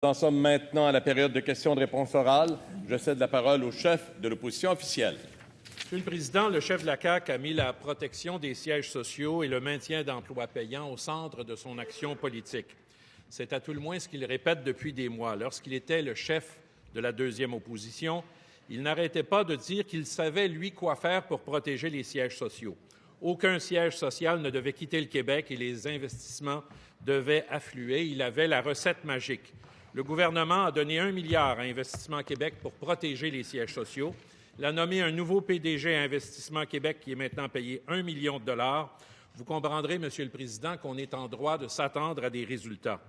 Nous en sommes maintenant à la période de questions de réponse orale. Je cède la parole au chef de l'opposition officielle. Monsieur le Président, le chef de la CAQ a mis la protection des sièges sociaux et le maintien d'emplois payants au centre de son action politique. C'est à tout le moins ce qu'il répète depuis des mois. Lorsqu'il était le chef de la deuxième opposition, il n'arrêtait pas de dire qu'il savait, lui, quoi faire pour protéger les sièges sociaux. Aucun siège social ne devait quitter le Québec et les investissements devaient affluer. Il avait la recette magique. Le gouvernement a donné 1 milliard à Investissement Québec pour protéger les sièges sociaux. Il a nommé un nouveau PDG à Investissement Québec qui est maintenant payé 1 million de dollars. Vous comprendrez, Monsieur le Président, qu'on est en droit de s'attendre à des résultats.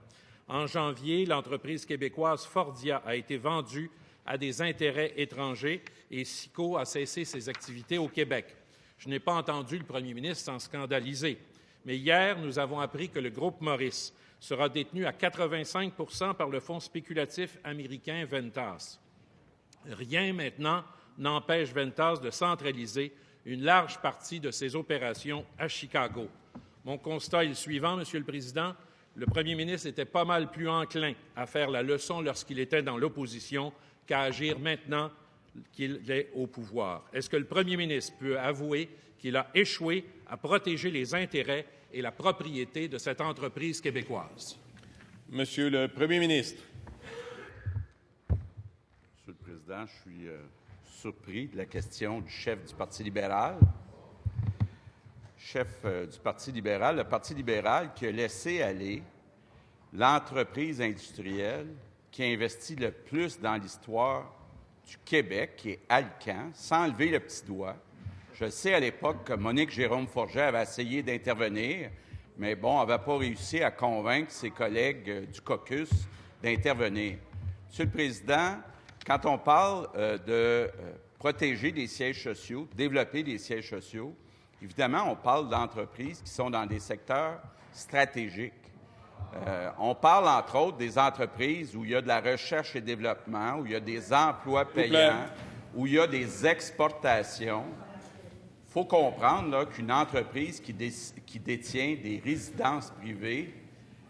En janvier, l'entreprise québécoise Fordia a été vendue à des intérêts étrangers et Sico a cessé ses activités au Québec. Je n'ai pas entendu le premier ministre s'en scandaliser. Mais hier, nous avons appris que le groupe Maurice sera détenu à 85 % par le fonds spéculatif américain Ventas. Rien maintenant n'empêche Ventas de centraliser une large partie de ses opérations à Chicago. Mon constat est le suivant, Monsieur le Président. Le premier ministre était pas mal plus enclin à faire la leçon lorsqu'il était dans l'opposition qu'à agir maintenant qu'il est au pouvoir. Est-ce que le premier ministre peut avouer qu'il a échoué à protéger les intérêts et la propriété de cette entreprise québécoise? Monsieur le Premier ministre. Monsieur le Président, je suis surpris de la question du chef du Parti libéral. Chef du Parti libéral, le Parti libéral qui a laissé aller l'entreprise industrielle qui a investi le plus dans l'histoire du Québec, qui est Alcan, sans lever le petit doigt. Je sais à l'époque que Monique Jérôme-Forget avait essayé d'intervenir, mais bon, elle n'avait pas réussi à convaincre ses collègues du caucus d'intervenir. Monsieur le Président, quand on parle de protéger des sièges sociaux, développer des sièges sociaux, évidemment, on parle d'entreprises qui sont dans des secteurs stratégiques. On parle, entre autres, des entreprises où il y a de la recherche et développement, où il y a des emplois payants, où il y a des exportations. Il faut comprendre qu'une entreprise qui détient des résidences privées,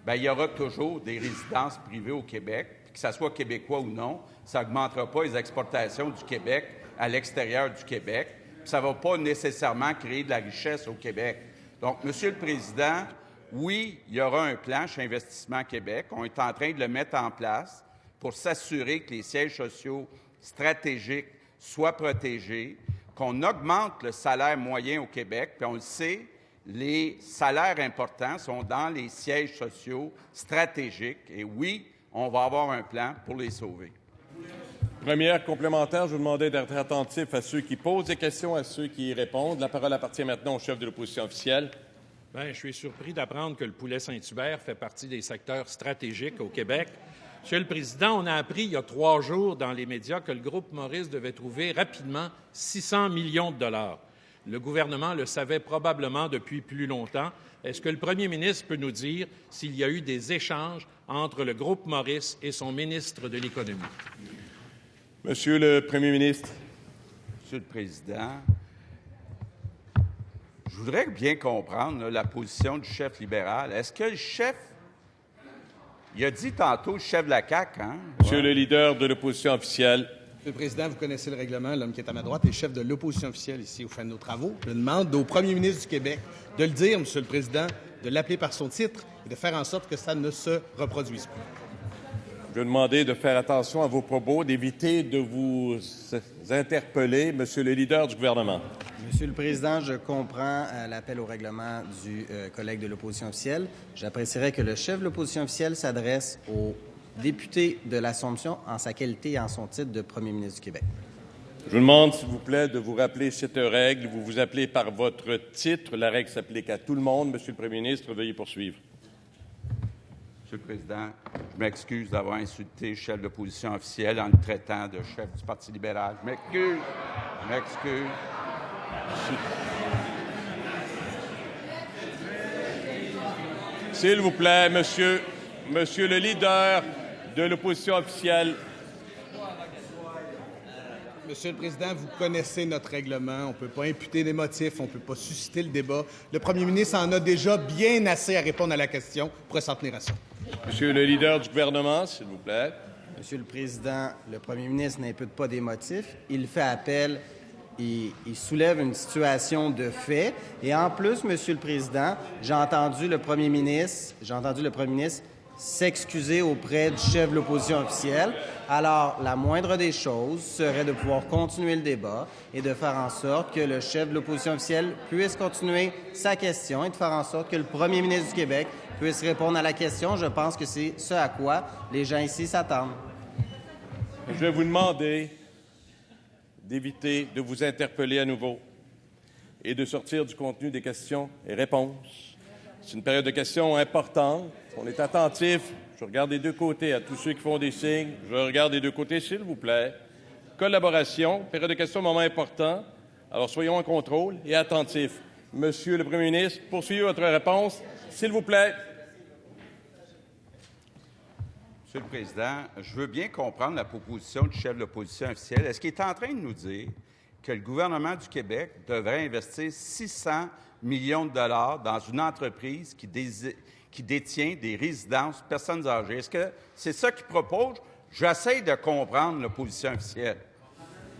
bien, il y aura toujours des résidences privées au Québec, que ce soit québécois ou non, ça n'augmentera pas les exportations du Québec à l'extérieur du Québec, puis ça ne va pas nécessairement créer de la richesse au Québec. Donc, Monsieur le Président, oui, il y aura un plan chez Investissement Québec. On est en train de le mettre en place pour s'assurer que les sièges sociaux stratégiques soient protégés, qu'on augmente le salaire moyen au Québec. Puis on le sait, les salaires importants sont dans les sièges sociaux stratégiques. Et oui, on va avoir un plan pour les sauver. Première complémentaire, je vous demandais d'être attentif à ceux qui posent des questions, à ceux qui y répondent. La parole appartient maintenant au chef de l'opposition officielle. Bien, je suis surpris d'apprendre que le poulet Saint-Hubert fait partie des secteurs stratégiques au Québec. Monsieur le Président, on a appris il y a 3 jours dans les médias que le groupe Maurice devait trouver rapidement 600 millions de dollars. Le gouvernement le savait probablement depuis plus longtemps. Est-ce que le premier ministre peut nous dire s'il y a eu des échanges entre le groupe Maurice et son ministre de l'Économie? Monsieur le Premier ministre. Monsieur le Président, je voudrais bien comprendre la position du chef libéral. Est-ce que le chef, il a dit tantôt le chef de la CAQ, hein? Monsieur le leader de l'opposition officielle. Monsieur le Président, vous connaissez le règlement. L'homme qui est à ma droite est chef de l'opposition officielle ici au fin de nos travaux. Je demande au premier ministre du Québec de le dire, Monsieur le Président, de l'appeler par son titre et de faire en sorte que ça ne se reproduise plus. Je vais demander de faire attention à vos propos, d'éviter de vous interpeller, Monsieur le leader du gouvernement. Monsieur le Président, je comprends l'appel au règlement du collègue de l'opposition officielle. J'apprécierais que le chef de l'opposition officielle s'adresse au député de l'Assomption en sa qualité et en son titre de premier ministre du Québec. Je vous demande, s'il vous plaît, de vous rappeler cette règle. Vous vous appelez par votre titre. La règle s'applique à tout le monde. Monsieur le Premier ministre, veuillez poursuivre. Monsieur le Président, je m'excuse d'avoir insulté le chef de l'opposition officielle en le traitant de chef du Parti libéral. Je m'excuse. S'il vous plaît, monsieur le leader de l'opposition officielle. Monsieur le Président, vous connaissez notre règlement. On ne peut pas imputer des motifs, on ne peut pas susciter le débat. Le premier ministre en a déjà bien assez à répondre à la question pour s'en tenir à ça. Monsieur le leader du gouvernement, s'il vous plaît. Monsieur le Président, le premier ministre n'impute pas des motifs. Il fait appel, il soulève une situation de fait. Et en plus, Monsieur le Président, j'ai entendu le premier ministre s'excuser auprès du chef de l'opposition officielle. Alors, la moindre des choses serait de pouvoir continuer le débat et de faire en sorte que le chef de l'opposition officielle puisse continuer sa question et de faire en sorte que le premier ministre du Québec puisse répondre à la question. Je pense que c'est ce à quoi les gens ici s'attendent. Je vais vous demander d'éviter de vous interpeller à nouveau et de sortir du contenu des questions et réponses. C'est une période de questions importante. On est attentif. Je regarde des deux côtés à tous ceux qui font des signes. Je regarde des deux côtés, s'il vous plaît. Collaboration, période de questions, moment important. Alors, soyons en contrôle et attentifs. Monsieur le Premier ministre, poursuivez votre réponse, s'il vous plaît. Monsieur le Président, je veux bien comprendre la proposition du chef de l'opposition officielle. Est-ce qu'il est en train de nous dire que le gouvernement du Québec devrait investir 600 millions de dollars dans une entreprise qui détient des résidences personnes âgées? Est-ce que c'est ça qu'il propose? J'essaie de comprendre l'opposition officielle.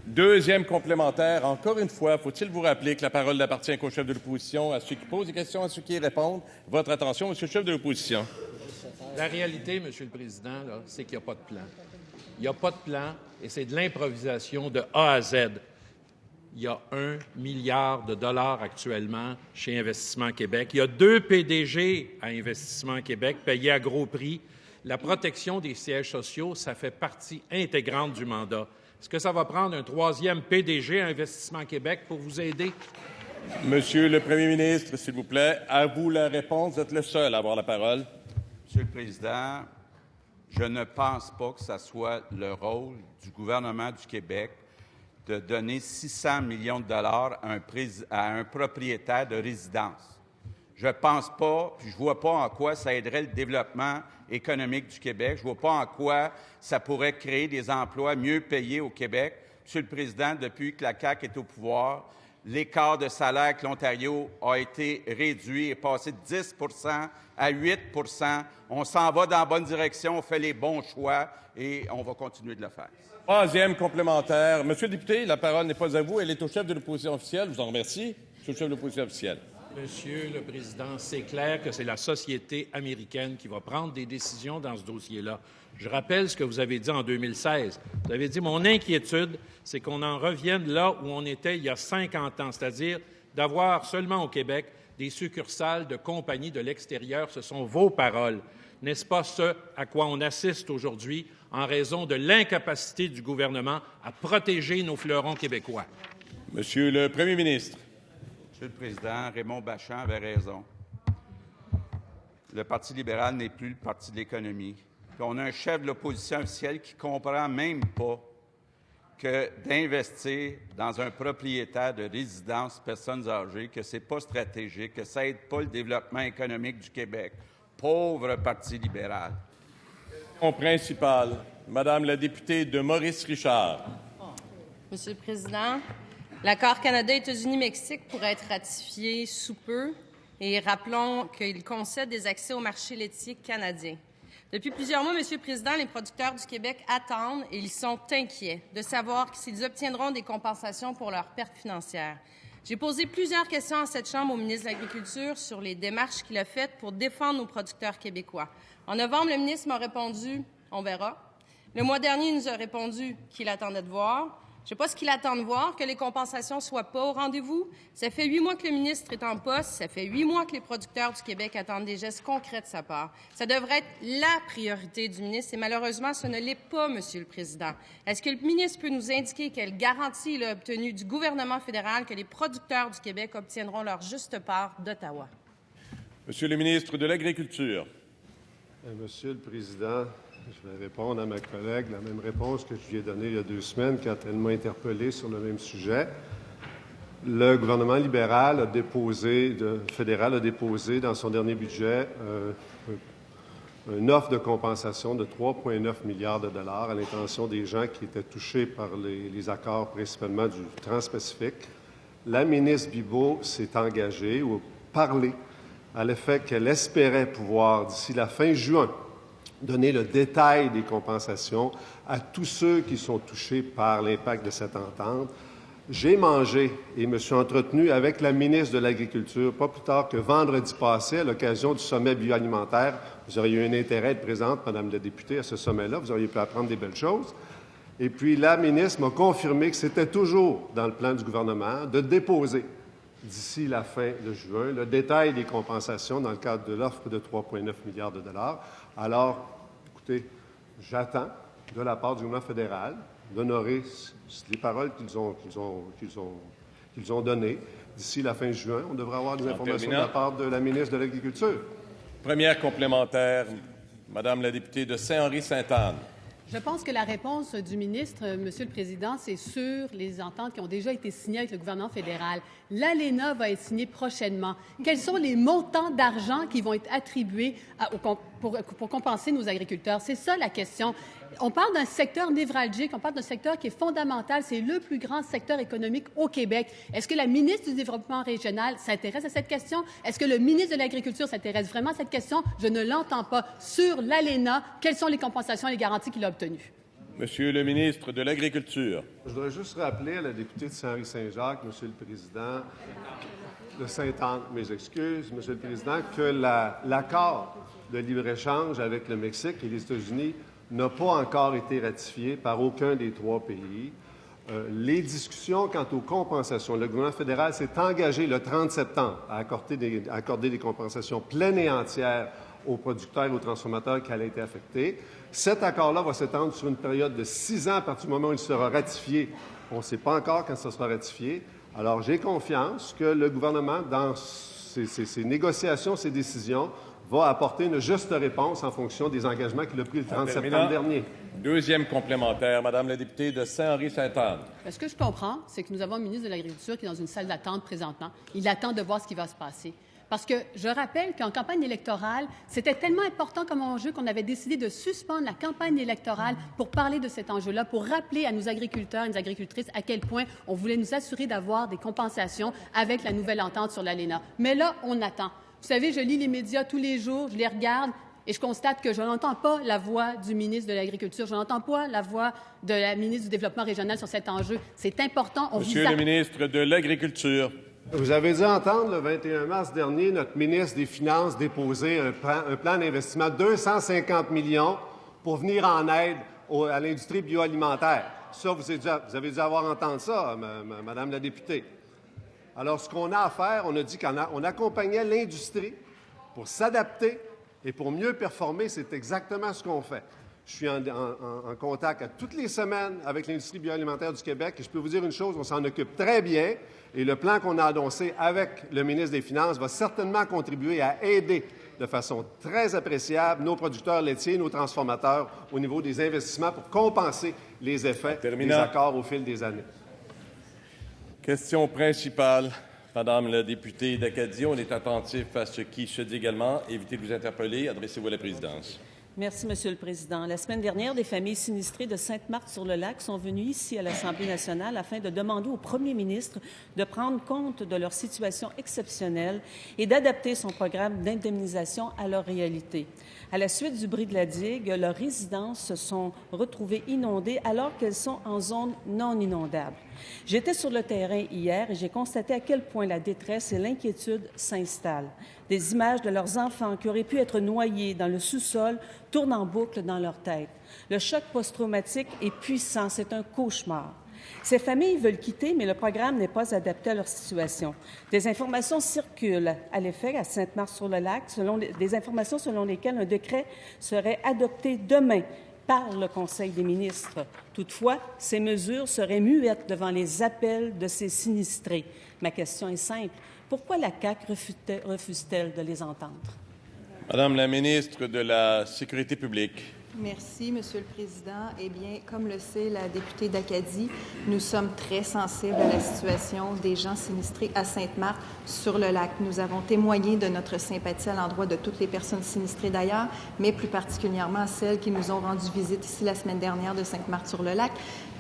Deuxième complémentaire. Encore une fois, faut-il vous rappeler que la parole n'appartient qu'au chef de l'opposition, à ceux qui posent des questions, à ceux qui y répondent. Votre attention, monsieur le chef de l'opposition. La réalité, Monsieur le Président, c'est qu'il n'y a pas de plan. Il n'y a pas de plan et c'est de l'improvisation de A à Z. Il y a 1 milliard de dollars actuellement chez Investissement Québec. Il y a 2 PDG à Investissement Québec payés à gros prix. La protection des sièges sociaux, ça fait partie intégrante du mandat. Est-ce que ça va prendre un 3e PDG à Investissement Québec pour vous aider? Monsieur le Premier ministre, s'il vous plaît, à vous la réponse. Vous êtes le seul à avoir la parole. Monsieur le Président, je ne pense pas que ce soit le rôle du gouvernement du Québec de donner 600 millions de dollars à un propriétaire de résidence. Je ne pense pas, puis je ne vois pas en quoi ça aiderait le développement économique du Québec. Je ne vois pas en quoi ça pourrait créer des emplois mieux payés au Québec. Monsieur le Président, depuis que la CAQ est au pouvoir, l'écart de salaire que l'Ontario a été réduit est passé de 10 à 8 On s'en va dans la bonne direction, on fait les bons choix et on va continuer de le faire. Troisième complémentaire. Monsieur le député, la parole n'est pas à vous, elle est au chef de l'opposition officielle. Je vous en remercie. Monsieur le chef de l'opposition officielle. Monsieur le Président, c'est clair que c'est la société américaine qui va prendre des décisions dans ce dossier-là. Je rappelle ce que vous avez dit en 2016. Vous avez dit « Mon inquiétude, c'est qu'on en revienne là où on était il y a 50 ans, c'est-à-dire d'avoir seulement au Québec des succursales de compagnies de l'extérieur. » Ce sont vos paroles. N'est-ce pas ce à quoi on assiste aujourd'hui en raison de l'incapacité du gouvernement à protéger nos fleurons québécois? Monsieur le Premier ministre. Monsieur le Président, Raymond Bachand avait raison. Le Parti libéral n'est plus le parti de l'économie. Puis on a un chef de l'opposition officielle qui ne comprend même pas que d'investir dans un propriétaire de résidence personnes âgées, que ce n'est pas stratégique, que ça n'aide pas le développement économique du Québec. Pauvre Parti libéral. Question principale, Madame la députée de Maurice-Richard. Monsieur le Président, l'accord Canada-États-Unis-Mexique pourrait être ratifié sous peu et rappelons qu'il concède des accès au marché laitier canadien. Depuis plusieurs mois, Monsieur le Président, les producteurs du Québec attendent et ils sont inquiets de savoir s'ils obtiendront des compensations pour leurs pertes financières. J'ai posé plusieurs questions à cette Chambre au ministre de l'Agriculture sur les démarches qu'il a faites pour défendre nos producteurs québécois. En novembre, le ministre m'a répondu « On verra ». Le mois dernier, il nous a répondu qu'il attendait de voir. Je ne sais pas ce qu'il attend de voir, que les compensations ne soient pas au rendez-vous. Ça fait 8 mois que le ministre est en poste. Ça fait 8 mois que les producteurs du Québec attendent des gestes concrets de sa part. Ça devrait être la priorité du ministre et malheureusement, ce ne l'est pas, Monsieur le Président. Est-ce que le ministre peut nous indiquer quelle garantie il a obtenue du gouvernement fédéral que les producteurs du Québec obtiendront leur juste part d'Ottawa? Monsieur le ministre de l'Agriculture. Monsieur le Président, je vais répondre à ma collègue la même réponse que je lui ai donnée il y a 2 semaines quand elle m'a interpellé sur le même sujet. Le gouvernement libéral fédéral a déposé dans son dernier budget une offre de compensation de 3,9 milliards de dollars à l'intention des gens qui étaient touchés par les accords principalement du Transpacifique. La ministre Bibeau s'est engagée ou parlé à l'effet qu'elle espérait pouvoir, d'ici la fin juin, donner le détail des compensations à tous ceux qui sont touchés par l'impact de cette entente. J'ai mangé et me suis entretenu avec la ministre de l'Agriculture, pas plus tard que vendredi passé, à l'occasion du sommet bioalimentaire. Vous auriez eu un intérêt à être présente, Madame la députée, à ce sommet-là. Vous auriez pu apprendre des belles choses. Et puis, la ministre m'a confirmé que c'était toujours dans le plan du gouvernement de déposer, d'ici la fin de juin, le détail des compensations dans le cadre de l'offre de 3,9 milliards de dollars. Alors, écoutez, j'attends de la part du gouvernement fédéral d'honorer les paroles qu'ils ont données. D'ici la fin juin, on devrait avoir des informations de la part de la ministre de l'Agriculture. Première complémentaire, Madame la députée de Saint-Henri-Sainte-Anne. Je pense que la réponse du ministre, Monsieur le Président, c'est sur les ententes qui ont déjà été signées avec le gouvernement fédéral. L'ALENA va être signée prochainement. Quels sont les montants d'argent qui vont être attribués pour compenser nos agriculteurs? C'est ça la question. On parle d'un secteur névralgique, on parle d'un secteur qui est fondamental. C'est le plus grand secteur économique au Québec. Est-ce que la ministre du Développement régional s'intéresse à cette question? Est-ce que le ministre de l'Agriculture s'intéresse vraiment à cette question? Je ne l'entends pas. Sur l'ALENA, quelles sont les compensations et les garanties qu'il a obtenues? Monsieur le ministre de l'Agriculture. Je voudrais juste rappeler à la députée de Saint-Henri-Saint-Jacques, Monsieur le Président, de Sainte-Anne, mes excuses, Monsieur le Président, que l'accord de libre-échange avec le Mexique et les États-Unis n'a pas encore été ratifié par aucun des trois pays. Les discussions quant aux compensations, le gouvernement fédéral s'est engagé le 30 septembre à accorder des compensations pleines et entières aux producteurs et aux transformateurs qui allaient être affectés. Cet accord-là va s'étendre sur une période de 6 ans à partir du moment où il sera ratifié. On ne sait pas encore quand ça sera ratifié. Alors, j'ai confiance que le gouvernement, dans ses négociations, ses décisions, va apporter une juste réponse en fonction des engagements qu'il a pris le 30 septembre dernier. Deuxième complémentaire, Madame la députée de Saint-Henri-Sainte-Anne. Ce que je comprends, c'est que nous avons un ministre de l'Agriculture qui est dans une salle d'attente présentement. Il attend de voir ce qui va se passer. Parce que je rappelle qu'en campagne électorale, c'était tellement important comme enjeu qu'on avait décidé de suspendre la campagne électorale pour parler de cet enjeu-là, pour rappeler à nos agriculteurs et nos agricultrices à quel point on voulait nous assurer d'avoir des compensations avec la nouvelle entente sur l'ALENA. Mais là, on attend. Vous savez, je lis les médias tous les jours, je les regarde et je constate que je n'entends pas la voix du ministre de l'Agriculture, je n'entends pas la voix de la ministre du Développement régional sur cet enjeu. C'est important. Monsieur le ministre de l'Agriculture. Vous avez dû entendre le 21 mars dernier notre ministre des Finances déposer un plan d'investissement de 250 millions pour venir en aide à l'industrie bioalimentaire. Ça, vous avez dû avoir entendu ça, Madame la députée. Alors, ce qu'on a à faire, on a dit qu'on accompagnait l'industrie pour s'adapter et pour mieux performer. C'est exactement ce qu'on fait. Je suis en contact à toutes les semaines avec l'industrie bioalimentaire du Québec et je peux vous dire une chose, on s'en occupe très bien et le plan qu'on a annoncé avec le ministre des Finances va certainement contribuer à aider de façon très appréciable nos producteurs laitiers, nos transformateurs au niveau des investissements pour compenser les effets des accords au fil des années. Question principale, Madame la députée d'Acadie. On est attentif à ce qui se dit également. Évitez de vous interpeller. Adressez-vous à la présidence. Merci, Monsieur le Président. La semaine dernière, des familles sinistrées de Sainte-Marthe-sur-le-Lac sont venues ici à l'Assemblée nationale afin de demander au premier ministre de prendre compte de leur situation exceptionnelle et d'adapter son programme d'indemnisation à leur réalité. À la suite du bris de la digue, leurs résidences se sont retrouvées inondées alors qu'elles sont en zone non inondable. J'étais sur le terrain hier et j'ai constaté à quel point la détresse et l'inquiétude s'installent. Des images de leurs enfants qui auraient pu être noyés dans le sous-sol tournent en boucle dans leur tête. Le choc post-traumatique est puissant, c'est un cauchemar. Ces familles veulent quitter, mais le programme n'est pas adapté à leur situation. Des informations circulent à l'effet à Sainte-Marthe-sur-le-Lac, des informations selon lesquelles un décret serait adopté demain par le Conseil des ministres. Toutefois, ces mesures seraient muettes devant les appels de ces sinistrés. Ma question est simple. Pourquoi la CAQ refuse-t-elle de les entendre? Madame la ministre de la Sécurité publique. Merci, Monsieur le Président. Eh bien, comme le sait la députée d'Acadie, nous sommes très sensibles à la situation des gens sinistrés à Sainte-Marthe sur le lac. Nous avons témoigné de notre sympathie à l'endroit de toutes les personnes sinistrées d'ailleurs, mais plus particulièrement à celles qui nous ont rendu visite ici la semaine dernière de Sainte-Marthe-sur-le-Lac.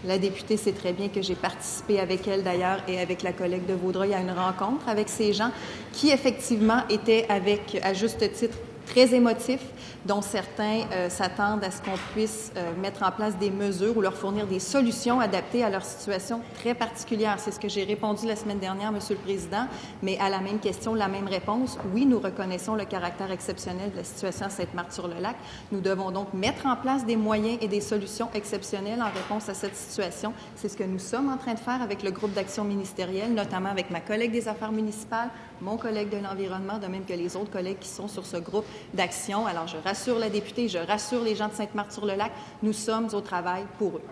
La députée sait très bien que j'ai participé avec elle d'ailleurs et avec la collègue de Vaudreuil à une rencontre avec ces gens qui effectivement étaient avec, à juste titre, très émotifs, dont certains s'attendent à ce qu'on puisse mettre en place des mesures ou leur fournir des solutions adaptées à leur situation très particulière. C'est ce que j'ai répondu la semaine dernière, Monsieur le Président, mais à la même question, la même réponse. Oui, nous reconnaissons le caractère exceptionnel de la situation à Sainte-Marthe-sur-le-Lac. Nous devons donc mettre en place des moyens et des solutions exceptionnelles en réponse à cette situation. C'est ce que nous sommes en train de faire avec le groupe d'action ministériel, notamment avec ma collègue des Affaires municipales, mon collègue de l'Environnement, de même que les autres collègues qui sont sur ce groupe d'action. Alors, je rassure la députée, je rassure les gens de Sainte-Marthe-sur-le-Lac, nous sommes au travail pour eux.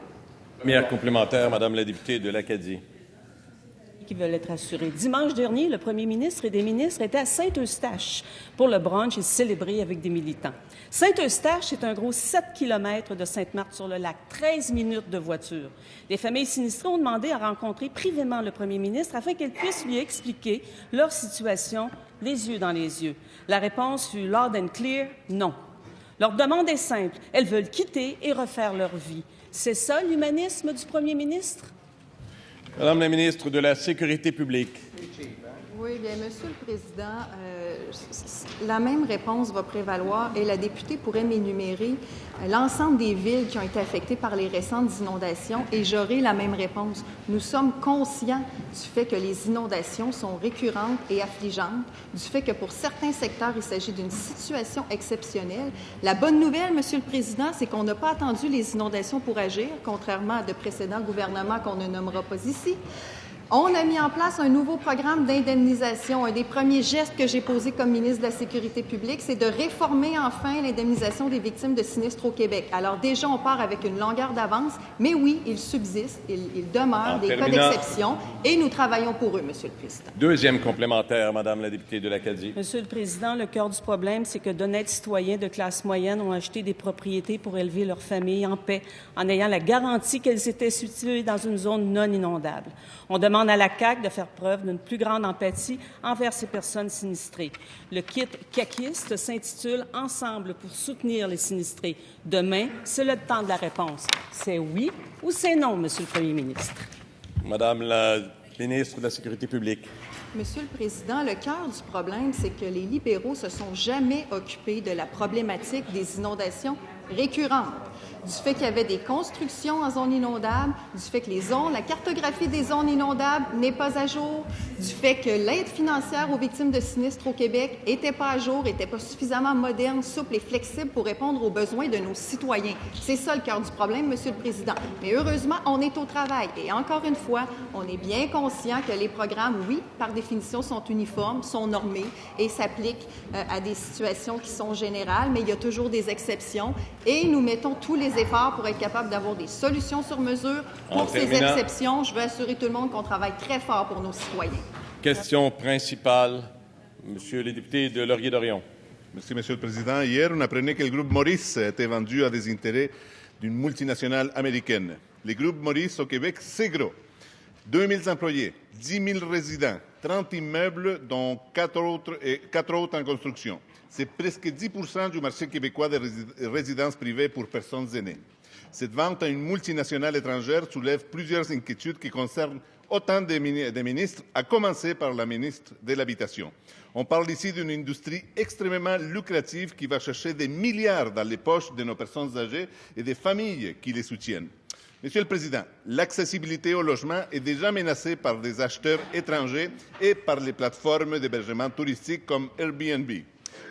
Première complémentaire, Madame la députée de l'Acadie. Qui veulent être assurés. Dimanche dernier, le premier ministre et des ministres étaient à Saint-Eustache pour le brunch et célébrer avec des militants. Saint-Eustache, c'est un gros 7 km de Sainte-Marthe-sur-le-Lac, 13 minutes de voiture. Les familles sinistrées ont demandé à rencontrer privément le premier ministre afin qu'elle puisse lui expliquer leur situation les yeux dans les yeux. La réponse fut loud and clear, non. Leur demande est simple, elles veulent quitter et refaire leur vie. C'est ça l'humanisme du premier ministre? Madame la ministre de la Sécurité publique. Oui, bien, Monsieur le Président, la même réponse va prévaloir et la députée pourrait m'énumérer l'ensemble des villes qui ont été affectées par les récentes inondations et j'aurai la même réponse. Nous sommes conscients du fait que les inondations sont récurrentes et affligeantes, du fait que pour certains secteurs, il s'agit d'une situation exceptionnelle. La bonne nouvelle, Monsieur le Président, c'est qu'on n'a pas attendu les inondations pour agir, contrairement à de précédents gouvernements qu'on ne nommera pas ici. On a mis en place un nouveau programme d'indemnisation. Un des premiers gestes que j'ai posés comme ministre de la Sécurité publique, c'est de réformer enfin l'indemnisation des victimes de sinistres au Québec. Alors déjà, on part avec une longueur d'avance, mais oui, il subsiste, il demeure des cas d'exception et nous travaillons pour eux, Monsieur le Président. Deuxième complémentaire, Madame la députée de l'Acadie. Monsieur le Président, le cœur du problème, c'est que d'honnêtes citoyens de classe moyenne ont acheté des propriétés pour élever leur famille en paix, en ayant la garantie qu'elles étaient situées dans une zone non inondable. On demande à la CAQ de faire preuve d'une plus grande empathie envers ces personnes sinistrées. Le kit caquiste s'intitule « Ensemble pour soutenir les sinistrés ». Demain, c'est le temps de la réponse. C'est oui ou c'est non, Monsieur le Premier ministre? Madame la ministre de la Sécurité publique. Monsieur le Président, le cœur du problème, c'est que les libéraux se sont jamais occupés de la problématique des inondations récurrentes. Du fait qu'il y avait des constructions en zone inondable, du fait que la cartographie des zones inondables n'est pas à jour, du fait que l'aide financière aux victimes de sinistres au Québec n'était pas à jour, n'était pas suffisamment moderne, souple et flexible pour répondre aux besoins de nos citoyens. C'est ça le cœur du problème, Monsieur le Président. Mais heureusement, on est au travail. Et encore une fois, on est bien conscient que les programmes, oui, par définition, sont uniformes, sont normés et s'appliquent à des situations qui sont générales, mais il y a toujours des exceptions. Et nous mettons tous les efforts pour être capable d'avoir des solutions sur mesure pour ces exceptions. Je veux assurer tout le monde qu'on travaille très fort pour nos citoyens. Question principale, Monsieur le député de Laurier-Dorion. Merci, Monsieur le Président. Hier, on apprenait que le groupe Maurice était vendu à des intérêts d'une multinationale américaine. Le groupe Maurice au Québec, c'est gros. 2000 employés, 10 000 résidents, 30 immeubles, dont 4 autres en construction. C'est presque 10% du marché québécois de résidences privées pour personnes aînées. Cette vente à une multinationale étrangère soulève plusieurs inquiétudes qui concernent autant des ministres, à commencer par la ministre de l'Habitation. On parle ici d'une industrie extrêmement lucrative qui va chercher des milliards dans les poches de nos personnes âgées et des familles qui les soutiennent. Monsieur le Président, l'accessibilité au logement est déjà menacée par des acheteurs étrangers et par les plateformes d'hébergement touristique comme Airbnb.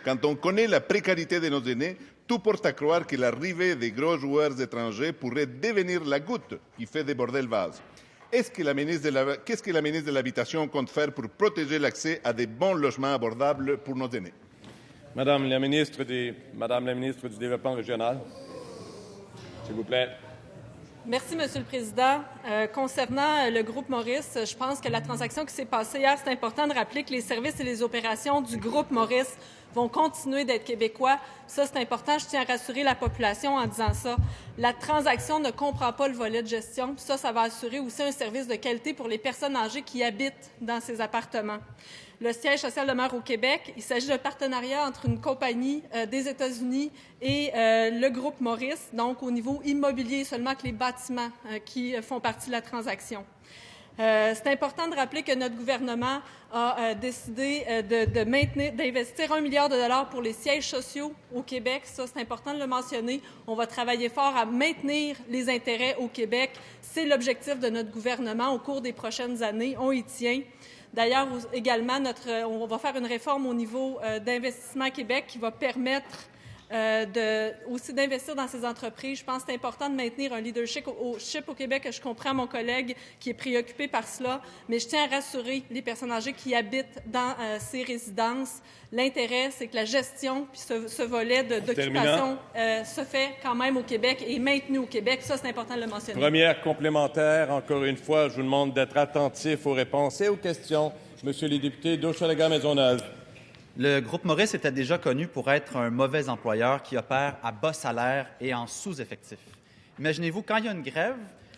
Quand on connaît la précarité de nos aînés, tout porte à croire que l'arrivée des gros joueurs étrangers pourrait devenir la goutte qui fait déborder le vase. Qu'est-ce que la ministre de l'Habitation compte faire pour protéger l'accès à des bons logements abordables pour nos aînés? Madame la ministre du Développement régional, s'il vous plaît. Merci, Monsieur le Président. Concernant le groupe Maurice, je pense que la transaction qui s'est passée hier, c'est important de rappeler que les services et les opérations du groupe Maurice vont continuer d'être québécois. Ça, c'est important. Je tiens à rassurer la population en disant ça. La transaction ne comprend pas le volet de gestion. Ça va assurer aussi un service de qualité pour les personnes âgées qui habitent dans ces appartements. Le siège social demeure au Québec. Il s'agit d'un partenariat entre une compagnie des États-Unis et le groupe Maurice, donc au niveau immobilier, seulement que les bâtiments qui font partie de la transaction. C'est important de rappeler que notre gouvernement a décidé d'investir 1 milliard de dollars pour les sièges sociaux au Québec. Ça, c'est important de le mentionner. On va travailler fort à maintenir les intérêts au Québec. C'est l'objectif de notre gouvernement au cours des prochaines années. On y tient. D'ailleurs, également, on va faire une réforme au niveau d'Investissement Québec qui va permettre aussi d'investir dans ces entreprises. Je pense que c'est important de maintenir un leadership au Québec. Je comprends mon collègue qui est préoccupé par cela, mais je tiens à rassurer les personnes âgées qui habitent dans ces résidences. L'intérêt, c'est que la gestion puis ce volet d'occupation se fait quand même au Québec et est maintenu au Québec. Ça, c'est important de le mentionner. Première complémentaire. Encore une fois, je vous demande d'être attentif aux réponses et aux questions. Monsieur le député d'Hochelaga-Maisonneuve. Le groupe Maurice était déjà connu pour être un mauvais employeur qui opère à bas salaire et en sous-effectif. Imaginez-vous, quand il y a une grève,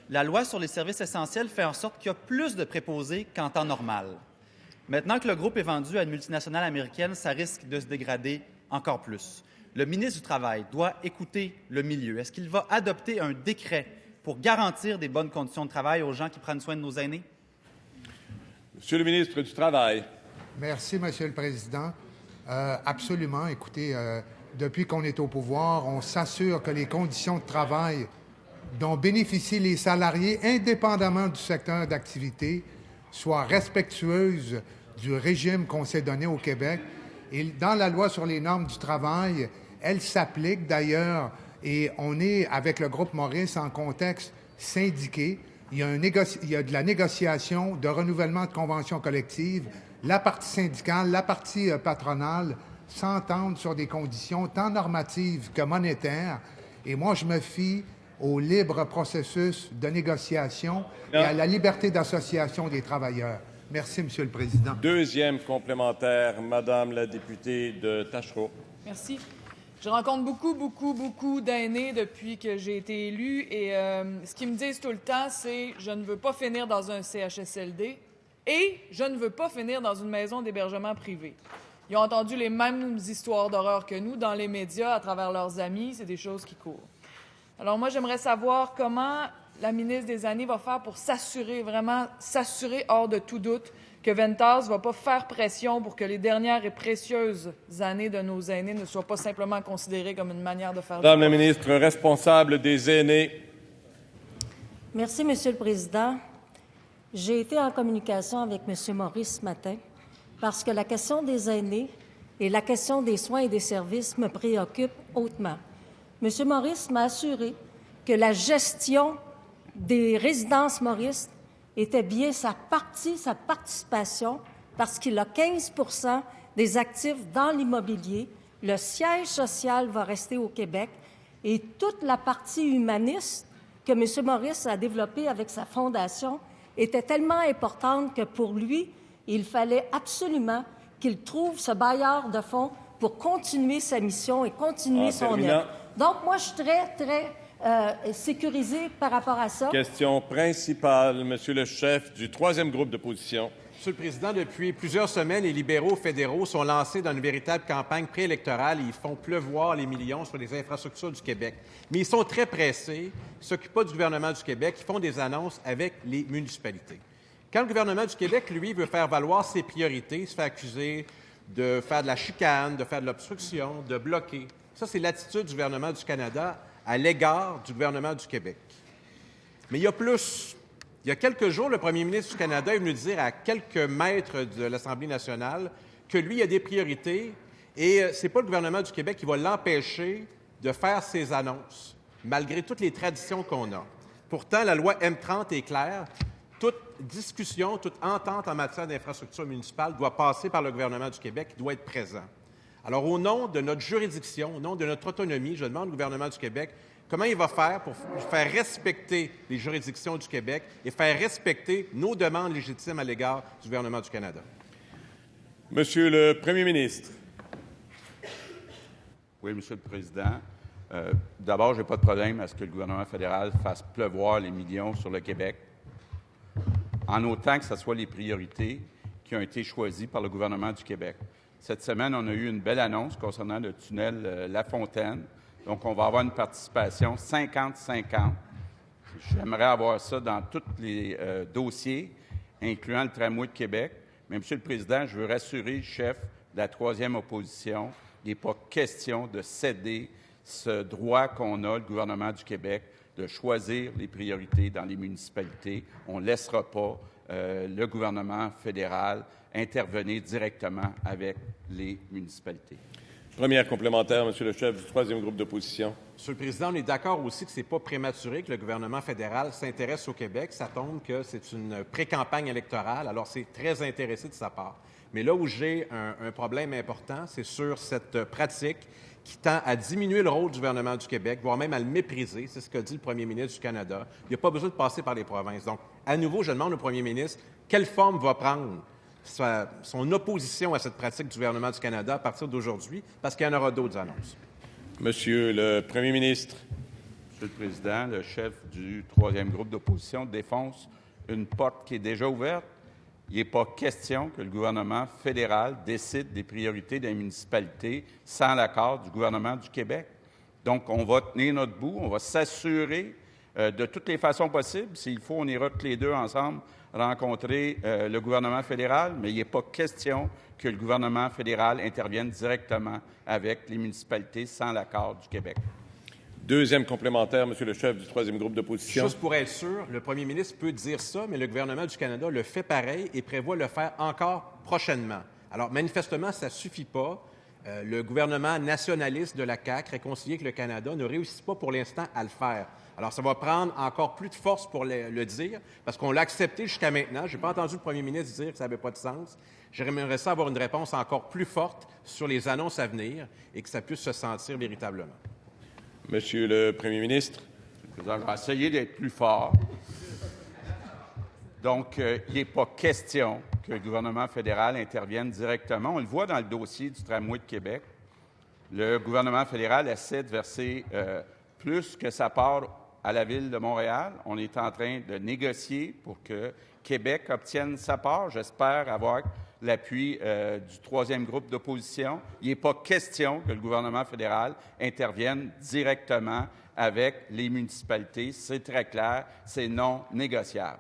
la loi sur les services essentiels fait en sorte qu'il y a plus de préposés qu'en temps normal. Maintenant que le groupe est vendu à une multinationale américaine, ça risque de se dégrader encore plus. Le ministre du Travail doit écouter le milieu. Est-ce qu'il va adopter un décret pour garantir des bonnes conditions de travail aux gens qui prennent soin de nos aînés? Monsieur le ministre du Travail. Merci, Monsieur le Président. Absolument. Écoutez, depuis qu'on est au pouvoir, on s'assure que les conditions de travail dont bénéficient les salariés, indépendamment du secteur d'activité, soient respectueuses du régime qu'on s'est donné au Québec. Et dans la loi sur les normes du travail, elle s'applique d'ailleurs, et on est, avec le groupe Maurice, en contexte syndiqué. Il y a de la négociation, de renouvellement de conventions collectives. La partie syndicale, la partie patronale s'entendent sur des conditions tant normatives que monétaires. Et moi, je me fie au libre processus de négociation et à la liberté d'association des travailleurs. Merci, Monsieur le Président. Deuxième complémentaire, Madame la députée de Tachereau. Merci. Je rencontre beaucoup d'aînés depuis que j'ai été élue et ce qu'ils me disent tout le temps, c'est « je ne veux pas finir dans un CHSLD ». Et je ne veux pas finir dans une maison d'hébergement privé. Ils ont entendu les mêmes histoires d'horreur que nous dans les médias, à travers leurs amis. C'est des choses qui courent. Alors moi, j'aimerais savoir comment la ministre des Aînés va faire pour vraiment s'assurer hors de tout doute que Ventas ne va pas faire pression pour que les dernières et précieuses années de nos aînés ne soient pas simplement considérées comme une manière de faire... Madame la ministre responsable des aînés. Merci, Monsieur le Président. J'ai été en communication avec M. Maurice ce matin parce que la question des aînés et la question des soins et des services me préoccupent hautement. M. Maurice m'a assuré que la gestion des résidences Maurice était bien sa participation, parce qu'il a 15 % des actifs dans l'immobilier. Le siège social va rester au Québec et toute la partie humaniste que M. Maurice a développée avec sa fondation était tellement importante que pour lui, il fallait absolument qu'il trouve ce bailleur de fonds pour continuer sa mission et continuer son œuvre. Donc, moi, je suis très sécurisée par rapport à ça. Question principale, Monsieur le chef du troisième groupe d'opposition. Monsieur le Président, depuis plusieurs semaines, les libéraux fédéraux sont lancés dans une véritable campagne préélectorale et ils font pleuvoir les millions sur les infrastructures du Québec. Mais ils sont très pressés, ils ne s'occupent pas du gouvernement du Québec, ils font des annonces avec les municipalités. Quand le gouvernement du Québec, lui, veut faire valoir ses priorités, il se fait accuser de faire de la chicane, de faire de l'obstruction, de bloquer. Ça, c'est l'attitude du gouvernement du Canada à l'égard du gouvernement du Québec. Mais il y a plus. Il y a quelques jours, le premier ministre du Canada est venu dire à quelques mètres de l'Assemblée nationale que lui, il a des priorités et ce n'est pas le gouvernement du Québec qui va l'empêcher de faire ses annonces, malgré toutes les traditions qu'on a. Pourtant, la loi M30 est claire. Toute discussion, toute entente en matière d'infrastructure municipale doit passer par le gouvernement du Québec, il doit être présent. Alors, au nom de notre juridiction, au nom de notre autonomie, je demande au gouvernement du Québec comment il va faire pour faire respecter les juridictions du Québec et faire respecter nos demandes légitimes à l'égard du gouvernement du Canada. Monsieur le Premier ministre. Oui, Monsieur le Président. D'abord, je n'ai pas de problème à ce que le gouvernement fédéral fasse pleuvoir les millions sur le Québec, en autant que ce soit les priorités qui ont été choisies par le gouvernement du Québec. Cette semaine, on a eu une belle annonce concernant le tunnel La Fontaine. Donc, on va avoir une participation 50-50. J'aimerais avoir ça dans tous les dossiers incluant le tramway de Québec. Mais, M. le Président, je veux rassurer le chef de la troisième opposition, il n'est pas question de céder ce droit qu'on a, le gouvernement du Québec, de choisir les priorités dans les municipalités. On ne laissera pas le gouvernement fédéral intervenir directement avec les municipalités. Première complémentaire, Monsieur le chef du troisième groupe d'opposition. Monsieur le Président, on est d'accord aussi que ce n'est pas prématuré que le gouvernement fédéral s'intéresse au Québec. Ça tombe que c'est une pré-campagne électorale, alors c'est très intéressé de sa part. Mais là où j'ai un problème important, c'est sur cette pratique qui tend à diminuer le rôle du gouvernement du Québec, voire même à le mépriser. C'est ce qu'a dit le premier ministre du Canada. Il n'y a pas besoin de passer par les provinces. Donc, à nouveau, je demande au premier ministre quelle forme va prendre son opposition à cette pratique du gouvernement du Canada à partir d'aujourd'hui, parce qu'il y en aura d'autres annonces. Monsieur le premier ministre. Monsieur le Président, le chef du troisième groupe d'opposition défonce une porte qui est déjà ouverte. Il n'est pas question que le gouvernement fédéral décide des priorités des municipalités sans l'accord du gouvernement du Québec. Donc, on va tenir notre bout, on va s'assurer de toutes les façons possibles. S'il faut, on ira tous les deux ensemble rencontrer le gouvernement fédéral, mais il n'est pas question que le gouvernement fédéral intervienne directement avec les municipalités sans l'accord du Québec. Deuxième complémentaire, Monsieur le chef du troisième groupe d'opposition. Juste pour être sûr, le premier ministre peut dire ça, mais le gouvernement du Canada le fait pareil et prévoit le faire encore prochainement. Alors, manifestement, ça ne suffit pas. Le gouvernement nationaliste de la CAQ, réconcilié avec le Canada, ne réussit pas pour l'instant à le faire. Alors, ça va prendre encore plus de force pour le dire, parce qu'on l'a accepté jusqu'à maintenant. Je n'ai pas entendu le premier ministre dire que ça n'avait pas de sens. J'aimerais ça avoir une réponse encore plus forte sur les annonces à venir et que ça puisse se sentir véritablement. Monsieur le premier ministre. Je vais essayer d'être plus fort. Donc, il n'est pas question que le gouvernement fédéral intervienne directement. On le voit dans le dossier du tramway de Québec. Le gouvernement fédéral essaie de verser plus que sa part à la Ville de Montréal. On est en train de négocier pour que Québec obtienne sa part. J'espère avoir l'appui du troisième groupe d'opposition. Il n'est pas question que le gouvernement fédéral intervienne directement avec les municipalités. C'est très clair, c'est non négociable.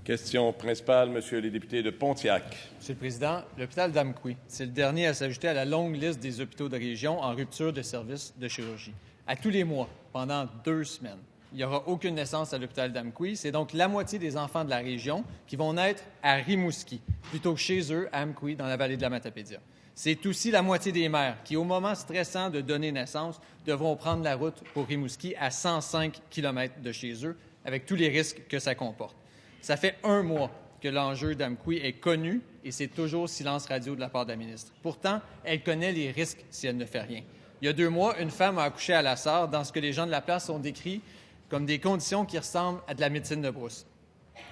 Question principale, Monsieur le député de Pontiac. Monsieur le Président, l'hôpital d'Amqui, c'est le dernier à s'ajouter à la longue liste des hôpitaux de région en rupture de services de chirurgie. À tous les mois, pendant 2 semaines, il n'y aura aucune naissance à l'hôpital d'Amqui. C'est donc la moitié des enfants de la région qui vont naître à Rimouski, plutôt que chez eux, à Amqui, dans la vallée de la Matapédia. C'est aussi la moitié des mères qui, au moment stressant de donner naissance, devront prendre la route pour Rimouski à 105 km de chez eux, avec tous les risques que ça comporte. Ça fait 1 mois que l'enjeu d'Amqui est connu et c'est toujours silence radio de la part de la ministre. Pourtant, elle connaît les risques si elle ne fait rien. Il y a 2 mois, une femme a accouché à la Sarre dans ce que les gens de la place ont décrit comme des conditions qui ressemblent à de la médecine de brousse.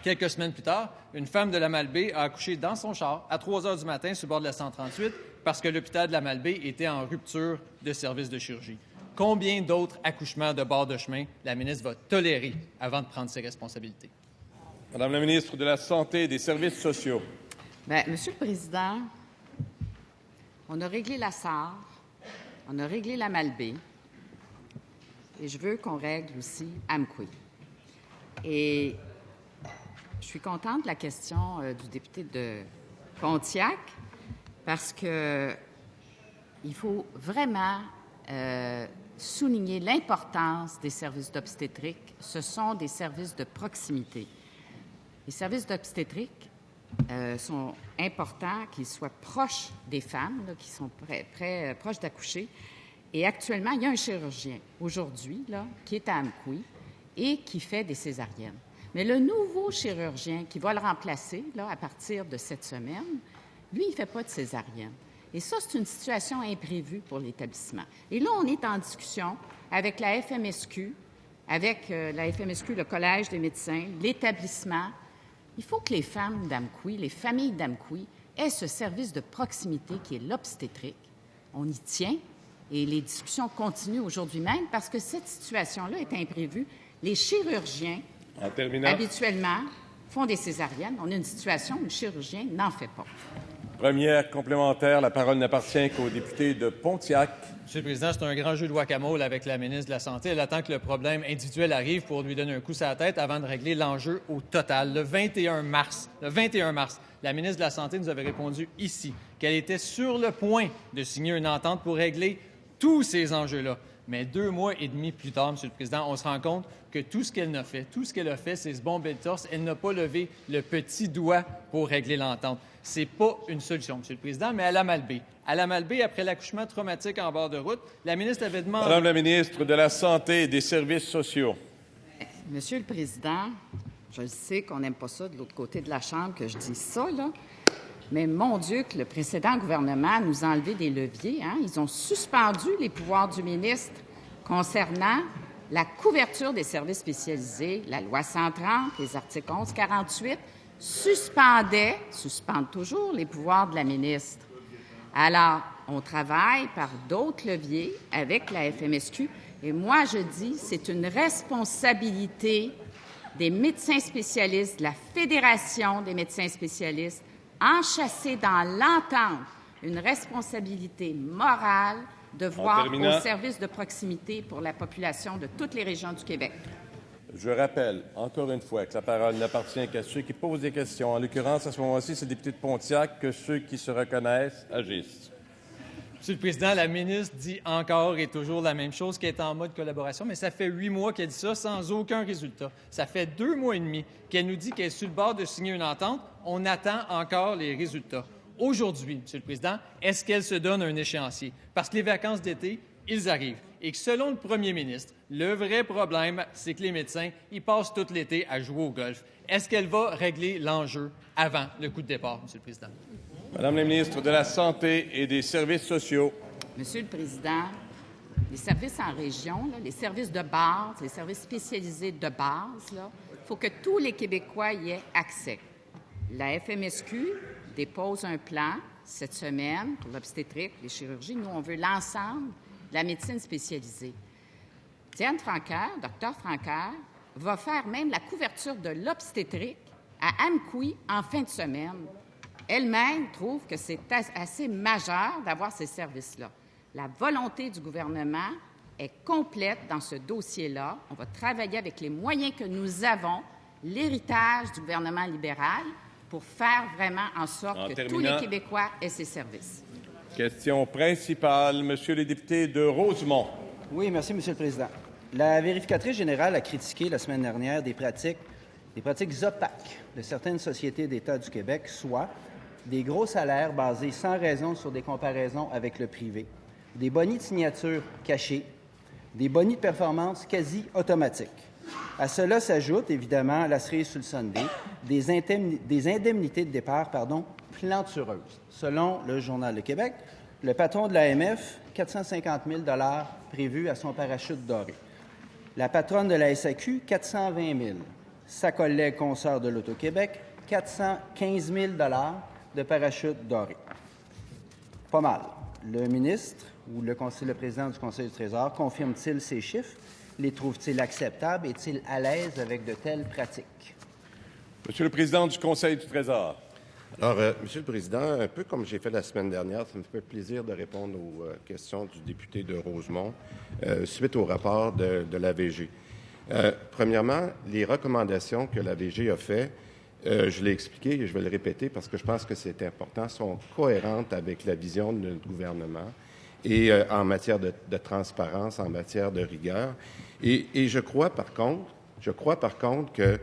Quelques semaines plus tard, une femme de la Malbaie a accouché dans son char à 3 heures du matin sur le bord de la 138 parce que l'hôpital de la Malbaie était en rupture de service de chirurgie. Combien d'autres accouchements de bord de chemin la ministre va tolérer avant de prendre ses responsabilités? Madame la ministre de la Santé et des Services sociaux. Bien, Monsieur le Président, on a réglé la Sarre, on a réglé la Malbaie, et je veux qu'on règle aussi Amqui. Et je suis contente de la question du député de Pontiac, parce que il faut vraiment souligner l'importance des services d'obstétrique. Ce sont des services de proximité. Les services d'obstétrique sont importants, qu'ils soient proches des femmes, là, qui sont proches d'accoucher. Et actuellement, il y a un chirurgien aujourd'hui là, qui est à Amqui et qui fait des césariennes. Mais le nouveau chirurgien qui va le remplacer là, à partir de cette semaine, lui, il ne fait pas de césarienne. Et ça, c'est une situation imprévue pour l'établissement. Et là, on est en discussion avec la FMSQ, le Collège des médecins, l'établissement. Il faut que les femmes d'Amqui, les familles d'Amqui, aient ce service de proximité qui est l'obstétrique. On y tient et les discussions continuent aujourd'hui même parce que cette situation-là est imprévue. Les chirurgiens, habituellement, font des césariennes. On a une situation où le chirurgien n'en fait pas. Première complémentaire, la parole n'appartient qu'au député de Pontiac. Monsieur le Président, c'est un grand jeu de guacamole avec la ministre de la Santé. Elle attend que le problème individuel arrive pour lui donner un coup sur la tête avant de régler l'enjeu au total. Le 21 mars, la ministre de la Santé nous avait répondu ici qu'elle était sur le point de signer une entente pour régler tous ces enjeux-là. Mais 2 mois et demi plus tard, Monsieur le Président, on se rend compte que tout ce qu'elle a fait, c'est se bomber le torse. Elle n'a pas levé le petit doigt pour régler l'entente. C'est pas une solution, Monsieur le Président, mais à la Malbaie. À la Malbaie, après l'accouchement traumatique en bord de route, la ministre avait demandé... Madame la ministre de la Santé et des Services sociaux. Monsieur le Président, je sais qu'on n'aime pas ça de l'autre côté de la Chambre que je dise ça, là. Mais mon Dieu, que le précédent gouvernement nous a enlevé des leviers. Hein? Ils ont suspendu les pouvoirs du ministre concernant la couverture des services spécialisés. La loi 130, les articles 11-48 suspendent toujours les pouvoirs de la ministre. Alors, on travaille par d'autres leviers avec la FMSQ. Et moi, je dis, c'est une responsabilité des médecins spécialistes, de la Fédération des médecins spécialistes, enchâssés dans l'entente, une responsabilité morale de voir au service de proximité pour la population de toutes les régions du Québec. Je rappelle encore une fois que la parole n'appartient qu'à ceux qui posent des questions. En l'occurrence, à ce moment-ci, c'est le député de Pontiac que ceux qui se reconnaissent agissent. Monsieur le Président, la ministre dit encore et toujours la même chose, qu'elle est en mode collaboration, mais ça fait 8 mois qu'elle dit ça sans aucun résultat. Ça fait 2 mois et demi qu'elle nous dit qu'elle est sur le bord de signer une entente. On attend encore les résultats. Aujourd'hui, Monsieur le Président, est-ce qu'elle se donne un échéancier? Parce que les vacances d'été, ils arrivent. Et que selon le premier ministre, le vrai problème, c'est que les médecins, ils passent tout l'été à jouer au golf. Est-ce qu'elle va régler l'enjeu avant le coup de départ, Monsieur le Président? Madame la ministre de la Santé et des Services sociaux. Monsieur le Président, les services en région, là, les services de base, les services spécialisés de base, il faut que tous les Québécois y aient accès. La FMSQ dépose un plan cette semaine pour l'obstétrique, les chirurgies. Nous, on veut l'ensemble de la médecine spécialisée. Diane Francaire, Dr Francaire, va faire même la couverture de l'obstétrique à Amqui en fin de semaine. Elle-même trouve que c'est assez majeur d'avoir ces services-là. La volonté du gouvernement est complète dans ce dossier-là. On va travailler avec les moyens que nous avons, l'héritage du gouvernement libéral, pour faire vraiment en sorte que tous les Québécois aient ces services. Question principale, Monsieur le député de Rosemont. Oui, merci, Monsieur le Président. La vérificatrice générale a critiqué la semaine dernière des pratiques opaques de certaines sociétés d'État du Québec, soit des gros salaires basés sans raison sur des comparaisons avec le privé, des bonnies de signature cachés, des bonnies de performance quasi automatiques. À cela s'ajoute, évidemment, la cerise sur le sundae, des indemnités de départ plantureuses. Selon le Journal de Québec, le patron de l'AMF, 450 000 $ prévus à son parachute doré. La patronne de la SAQ, 420 000 $. Sa collègue consoeur de l'Auto-Québec, 415 000 $ de parachute doré. Pas mal. Le ministre ou le président du Conseil du Trésor confirme-t-il ces chiffres? Les trouve-t-il acceptables? Est-il à l'aise avec de telles pratiques? Monsieur le président du Conseil du Trésor. Alors, Monsieur le Président, un peu comme j'ai fait la semaine dernière, ça me fait plaisir de répondre aux questions du député de Rosemont suite au rapport de l'AVG. Premièrement, les recommandations que l'AVG a faites, je l'ai expliqué et je vais le répéter parce que je pense que c'est important, sont cohérentes avec la vision de notre gouvernement et en matière de transparence, en matière de rigueur. Et je crois par contre que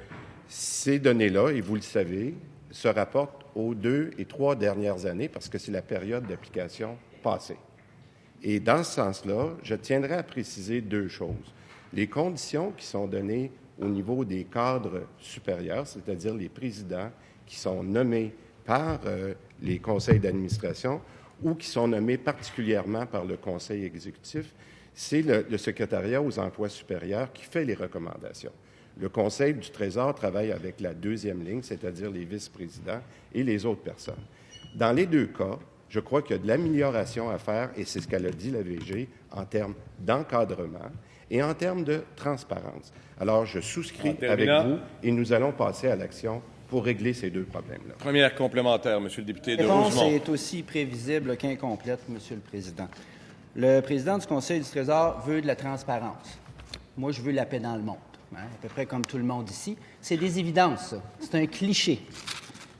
ces données-là, et vous le savez, se rapportent aux 2 et 3 dernières années parce que c'est la période d'application passée. Et dans ce sens-là, je tiendrai à préciser 2 choses. Les conditions qui sont données au niveau des cadres supérieurs, c'est-à-dire les présidents qui sont nommés par les conseils d'administration ou qui sont nommés particulièrement par le conseil exécutif, c'est le secrétariat aux emplois supérieurs qui fait les recommandations. Le Conseil du Trésor travaille avec la 2e ligne, c'est-à-dire les vice-présidents et les autres personnes. Dans les 2 cas, je crois qu'il y a de l'amélioration à faire, et c'est ce qu'elle a dit, l'AVG, en termes d'encadrement et en termes de transparence. Alors, je souscris avec vous et nous allons passer à l'action pour régler ces deux problèmes-là. Première complémentaire, M. le député de La réponse Rosemont. est aussi prévisible qu'incomplète, Monsieur le Président. Le président du Conseil du Trésor veut de la transparence. Moi, je veux la paix dans le monde, à peu près comme tout le monde ici. C'est des évidences, ça. C'est un cliché.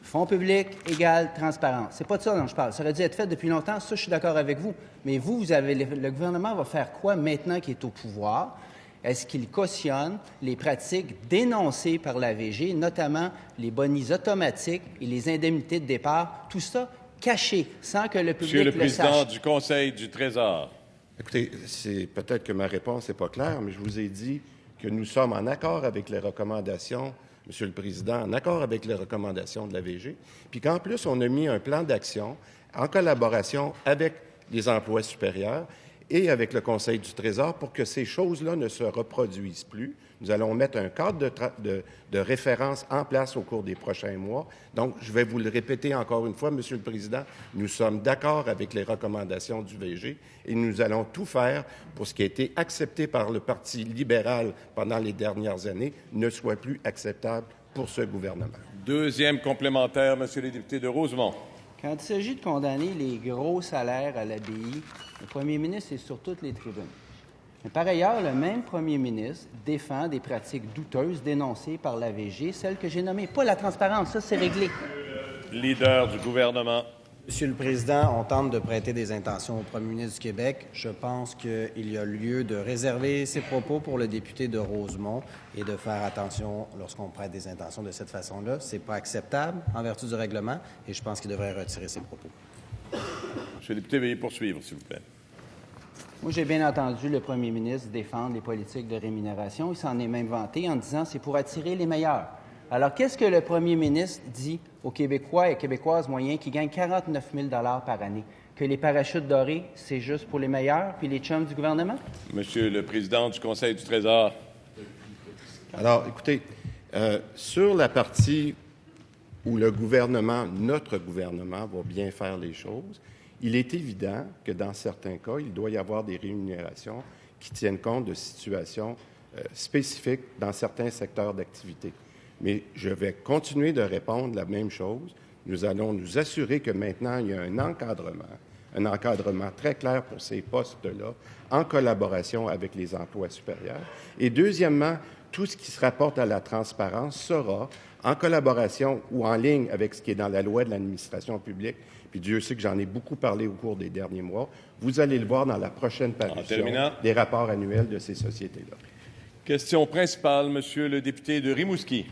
Fonds publics égale transparence. C'est pas de ça dont je parle. Ça aurait dû être fait depuis longtemps. Ça, je suis d'accord avec vous. Mais vous avez le gouvernement va faire quoi maintenant qu'il est au pouvoir? Est-ce qu'il cautionne les pratiques dénoncées par l'AVG, notamment les bonies automatiques et les indemnités de départ, tout ça caché, sans que le public Monsieur le le président sache? du Conseil du Trésor. Écoutez, c'est peut-être que ma réponse n'est pas claire, mais je vous ai dit que nous sommes en accord avec les recommandations, Monsieur le Président, en accord avec les recommandations de l'AVG, puis qu'en plus, on a mis un plan d'action en collaboration avec les emplois supérieurs et avec le Conseil du Trésor pour que ces choses-là ne se reproduisent plus. Nous allons mettre un cadre de référence en place au cours des prochains mois. Donc, je vais vous le répéter encore une fois, Monsieur le Président, nous sommes d'accord avec les recommandations du VG et nous allons tout faire pour ce qui a été accepté par le Parti libéral pendant les dernières années ne soit plus acceptable pour ce gouvernement. Deuxième complémentaire, Monsieur le député de Rosemont. Quand il s'agit de condamner les gros salaires à l'ABI, le premier ministre est sur toutes les tribunes. Mais par ailleurs, le même premier ministre défend des pratiques douteuses dénoncées par l'AVG, celles que j'ai nommées. Pas la transparence, ça, c'est réglé. Leader du gouvernement. Monsieur le Président, on tente de prêter des intentions au premier ministre du Québec. Je pense qu'il y a lieu de réserver ses propos pour le député de Rosemont et de faire attention lorsqu'on prête des intentions de cette façon-là. Ce n'est pas acceptable en vertu du règlement et je pense qu'il devrait retirer ses propos. Monsieur le député, veuillez poursuivre, s'il vous plaît. Moi, j'ai bien entendu le premier ministre défendre les politiques de rémunération. Il s'en est même vanté en disant que c'est pour attirer les meilleurs. Alors, qu'est-ce que le premier ministre dit aux Québécois et Québécoises moyens qui gagnent 49 000 par année? Que les parachutes dorés, c'est juste pour les meilleurs, puis les chums du gouvernement? Monsieur le président du Conseil du Trésor. Alors, écoutez, sur la partie où le gouvernement, notre gouvernement, va bien faire les choses, il est évident que dans certains cas, il doit y avoir des rémunérations qui tiennent compte de situations spécifiques dans certains secteurs d'activité. Mais je vais continuer de répondre la même chose. Nous allons nous assurer que maintenant, il y a un encadrement très clair pour ces postes-là, en collaboration avec les emplois supérieurs. Et deuxièmement, tout ce qui se rapporte à la transparence sera en collaboration ou en ligne avec ce qui est dans la loi de l'administration publique. Puis Dieu sait que j'en ai beaucoup parlé au cours des derniers mois. Vous allez le voir dans la prochaine parution des rapports annuels de ces sociétés-là. Question principale, Monsieur le député de Rimouski.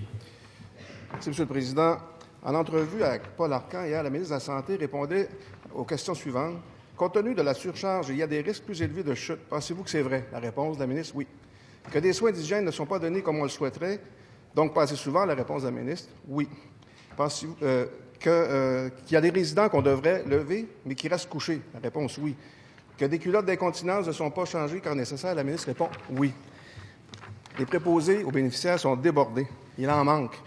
Merci, Monsieur le Président. En entrevue avec Paul Arcan, hier, la ministre de la Santé répondait aux questions suivantes. Compte tenu de la surcharge, il y a des risques plus élevés de chute. Pensez-vous que c'est vrai? La réponse de la ministre, oui. Que des soins d'hygiène ne sont pas donnés comme on le souhaiterait, donc pas assez souvent, la réponse de la ministre, oui. Pensez-vous qu'il y a des résidents qu'on devrait lever, mais qui restent couchés? La réponse, oui. Que des culottes d'incontinence ne sont pas changées quand nécessaire? La ministre répond, oui. Les préposés aux bénéficiaires sont débordés. Il en manque.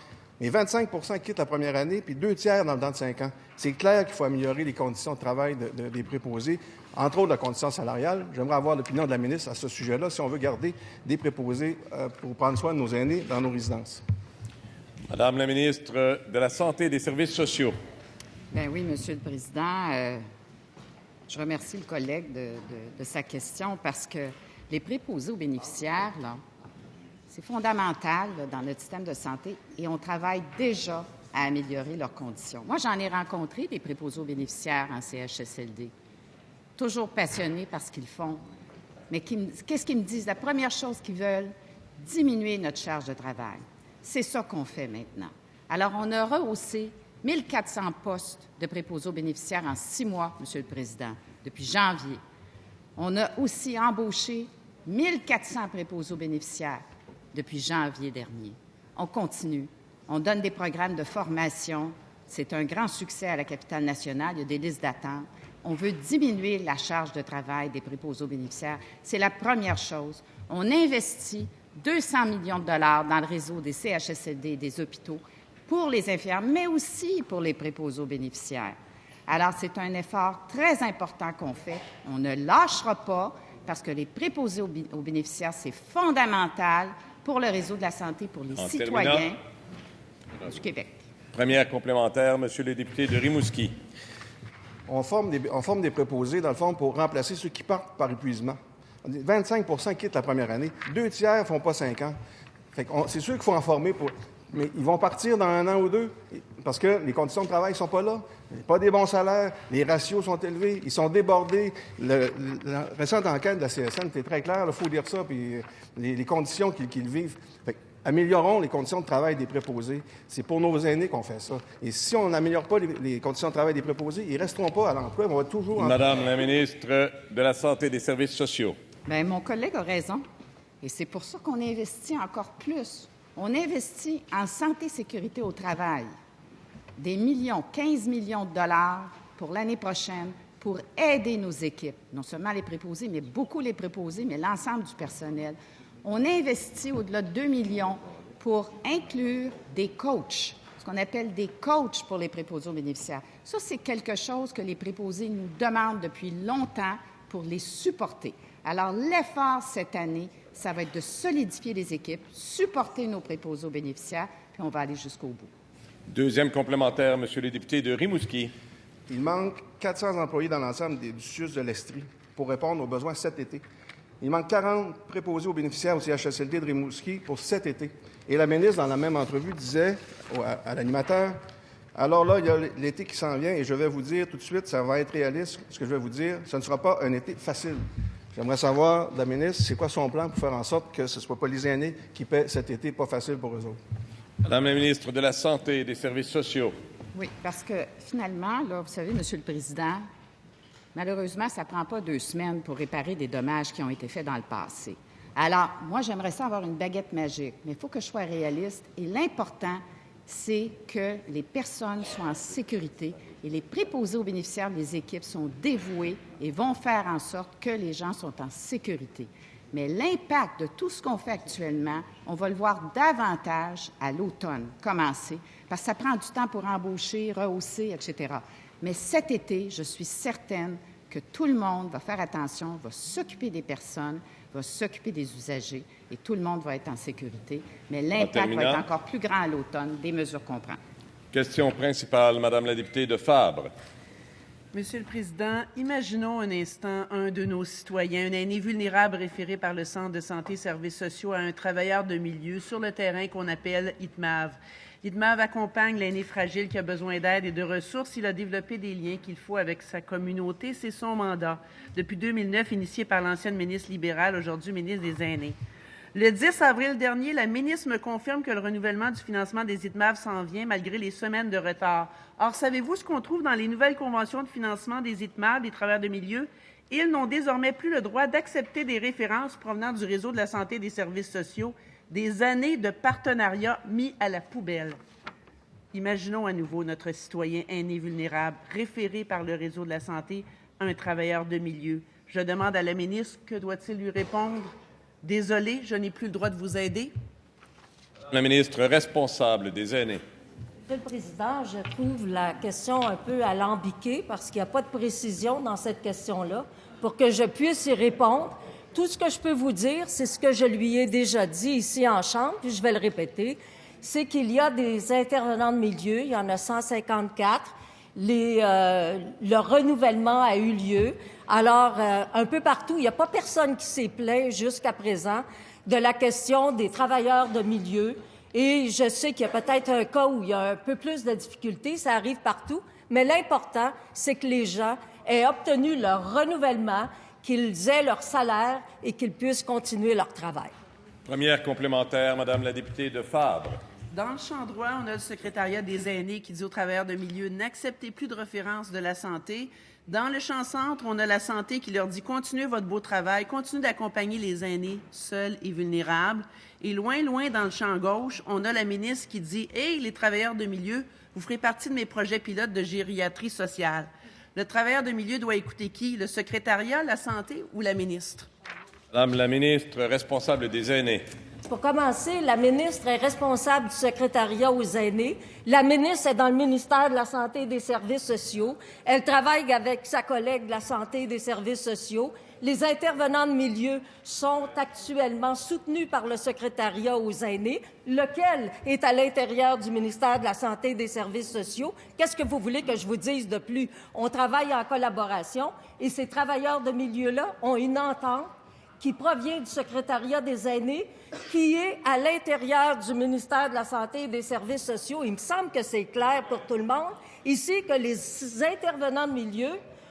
Mais 25 quittent la première année, puis 2/3 dans le temps de 5 ans. C'est clair qu'il faut améliorer les conditions de travail des préposés, entre autres la condition salariale. J'aimerais avoir l'opinion de la ministre à ce sujet-là, si on veut garder des préposés pour prendre soin de nos aînés dans nos résidences. Madame la ministre de la Santé et des Services sociaux. Bien oui, Monsieur le Président. Je remercie le collègue de sa question parce que les préposés aux bénéficiaires, là, c'est fondamental là, dans notre système de santé et on travaille déjà à améliorer leurs conditions. Moi, j'en ai rencontré des préposés aux bénéficiaires en CHSLD, toujours passionnés par ce qu'ils font. Mais qu'est-ce qu'ils me disent? La première chose qu'ils veulent, diminuer notre charge de travail. C'est ça qu'on fait maintenant. Alors, on a rehaussé 1 400 postes de préposés aux bénéficiaires en 6 mois, Monsieur le Président, depuis janvier. On a aussi embauché 1 400 préposés aux bénéficiaires depuis janvier dernier. On continue. On donne des programmes de formation. C'est un grand succès à la capitale nationale. Il y a des listes d'attente. On veut diminuer la charge de travail des préposés aux bénéficiaires. C'est la première chose. On investit 200 millions de dollars dans le réseau des CHSLD et des hôpitaux pour les infirmières, mais aussi pour les préposés aux bénéficiaires. Alors, c'est un effort très important qu'on fait. On ne lâchera pas parce que les préposés aux bénéficiaires, c'est fondamental pour le réseau de la santé, pour les citoyens du Québec. Première complémentaire, Monsieur le député de Rimouski. On forme des préposés, dans le fond, pour remplacer ceux qui partent par épuisement. 25 quittent la première année. 2 tiers ne font pas 5 ans. C'est sûr qu'il faut en former, mais ils vont partir dans 1 an ou 2 parce que les conditions de travail ne sont pas là. Il n'y a pas des bons salaires, les ratios sont élevés, ils sont débordés. La récente enquête de la CSN était très claire, il faut dire ça, puis les conditions qu'ils vivent. Améliorons les conditions de travail des préposés. C'est pour nos aînés qu'on fait ça. Et si on n'améliore pas les conditions de travail des préposés, ils ne resteront pas à l'emploi. On va toujours... Madame la ministre de la Santé et des Services sociaux. Bien, mon collègue a raison. Et c'est pour ça qu'on investit encore plus. On investit en santé et sécurité au travail. Des millions, 15 millions de dollars pour l'année prochaine pour aider nos équipes. Non seulement les préposés, mais beaucoup les préposés, mais l'ensemble du personnel. On investit au-delà de 2 millions pour inclure des coachs, ce qu'on appelle des coachs pour les préposés aux bénéficiaires. Ça, c'est quelque chose que les préposés nous demandent depuis longtemps pour les supporter. Alors, l'effort cette année, ça va être de solidifier les équipes, supporter nos préposés aux bénéficiaires, puis on va aller jusqu'au bout. Deuxième complémentaire, Monsieur le député de Rimouski. Il manque 400 employés dans l'ensemble du CIUS de l'Estrie pour répondre aux besoins cet été. Il manque 40 préposés aux bénéficiaires au CHSLD de Rimouski pour cet été. Et la ministre, dans la même entrevue, disait à l'animateur, alors là, il y a l'été qui s'en vient et je vais vous dire tout de suite, ça va être réaliste, ce que je vais vous dire, ce ne sera pas un été facile. J'aimerais savoir de la ministre, c'est quoi son plan pour faire en sorte que ce ne soit pas les aînés qui paient cet été pas facile pour eux autres. Madame la ministre de la Santé et des Services sociaux. Oui, parce que finalement, là, vous savez, Monsieur le Président, malheureusement, ça ne prend pas 2 semaines pour réparer des dommages qui ont été faits dans le passé. Alors, moi, j'aimerais ça avoir une baguette magique, mais il faut que je sois réaliste. Et l'important, c'est que les personnes soient en sécurité et les préposés aux bénéficiaires des équipes sont dévoués et vont faire en sorte que les gens sont en sécurité. Mais l'impact de tout ce qu'on fait actuellement, on va le voir davantage à l'automne commencer, parce que ça prend du temps pour embaucher, rehausser, etc. Mais cet été, je suis certaine que tout le monde va faire attention, va s'occuper des personnes, va s'occuper des usagers et tout le monde va être en sécurité. Mais l'impact va être encore plus grand à l'automne des mesures qu'on prend. Question principale, Madame la députée de Fabre. Monsieur le Président, imaginons un instant un de nos citoyens, un aîné vulnérable référé par le Centre de santé et services sociaux à un travailleur de milieu sur le terrain qu'on appelle ITMAV. L'ITMAV accompagne l'aîné fragile qui a besoin d'aide et de ressources. Il a développé des liens qu'il faut avec sa communauté. C'est son mandat. Depuis 2009, initié par l'ancienne ministre libérale, aujourd'hui ministre des Aînés. Le 10 avril dernier, la ministre me confirme que le renouvellement du financement des ITMAV s'en vient malgré les semaines de retard. Or, savez-vous ce qu'on trouve dans les nouvelles conventions de financement des ITMAV, des travailleurs de milieu? Ils n'ont désormais plus le droit d'accepter des références provenant du réseau de la santé et des services sociaux, des années de partenariat mis à la poubelle. Imaginons à nouveau notre citoyen aîné vulnérable, référé par le réseau de la santé à un travailleur de milieu. Je demande à la ministre, que doit-il lui répondre? Désolé, je n'ai plus le droit de vous aider. La ministre responsable des aînés. Monsieur le Président, je trouve la question un peu alambiquée parce qu'il n'y a pas de précision dans cette question-là pour que je puisse y répondre. Tout ce que je peux vous dire, c'est ce que je lui ai déjà dit ici en Chambre, puis je vais le répéter, c'est qu'il y a des intervenants de milieu, il y en a 154. Le renouvellement a eu lieu. Alors, un peu partout, il n'y a pas personne qui s'est plaint jusqu'à présent de la question des travailleurs de milieu. Et je sais qu'il y a peut-être un cas où il y a un peu plus de difficultés, ça arrive partout, mais l'important, c'est que les gens aient obtenu leur renouvellement, qu'ils aient leur salaire et qu'ils puissent continuer leur travail. Première complémentaire, Madame la députée de Fabre. Dans le champ droit, on a le secrétariat des aînés qui dit aux travailleurs de milieu « N'acceptez plus de référence de la santé ». Dans le champ centre, on a la santé qui leur dit « Continuez votre beau travail, continuez d'accompagner les aînés seuls et vulnérables ». Et loin, loin dans le champ gauche, on a la ministre qui dit « Hey, les travailleurs de milieu, vous ferez partie de mes projets pilotes de gériatrie sociale ». Le travailleur de milieu doit écouter qui? Le secrétariat, la santé ou la ministre? Madame la ministre responsable des aînés. Pour commencer, la ministre est responsable du secrétariat aux aînés. La ministre est dans le ministère de la Santé et des Services sociaux. Elle travaille avec sa collègue de la Santé et des Services sociaux. Les intervenants de milieu sont actuellement soutenus par le secrétariat aux aînés, lequel est à l'intérieur du ministère de la Santé et des Services sociaux. Qu'est-ce que vous voulez que je vous dise de plus? On travaille en collaboration et ces travailleurs de milieu-là ont une entente qui provient du secrétariat des aînés, qui est à l'intérieur du ministère de la Santé et des Services sociaux. Il me semble que c'est clair pour tout le monde ici que les intervenants de milieu